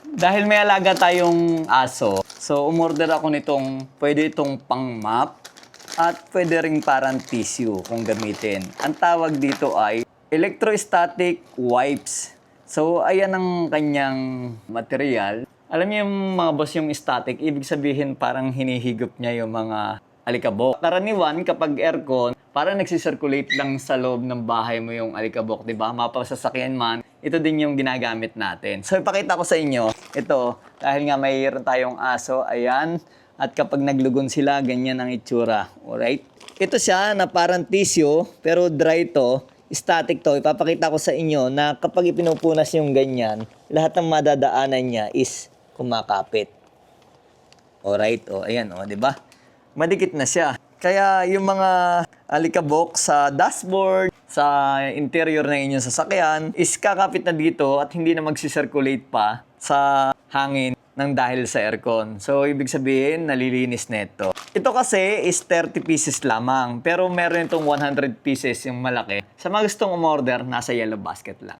Dahil may alaga tayong aso, so umorder ako nitong, pwede itong pang mop at pwede ring parang tissue kung gamitin. Ang tawag dito ay electrostatic wipes. So ayan ang kanyang material. Alam niyo yung mga boss, yung static, ibig sabihin parang hinihigop niya yung mga alikabok. Karaniwan kapag aircon, parang nagsisirculate lang sa loob ng bahay mo yung alikabok, di ba? Mapasasakyan man, ito din yung ginagamit natin. So ipakita ko sa inyo, ito, dahil nga mayroon tayong aso, ayan. At kapag naglugon sila, ganyan ang itsura. Alright? Ito siya na parang tissue, pero dry to. Static to. Ipapakita ko sa inyo na kapag ipinupunas yung ganyan, lahat ng madadaanan niya is kumakapit. Alright? O, ayan, o, di ba? Madikit na siya. Kaya yung mga alikabok sa dashboard, sa interior ng inyong sasakyan, is kakapit na dito at hindi na magsisirculate pa sa hangin ng dahil sa aircon. So, ibig sabihin, nalilinis neto. Ito kasi is 30 pieces lamang. Pero meron itong 100 pieces yung malaki. Sa mga gustong umorder, nasa yellow basket lang.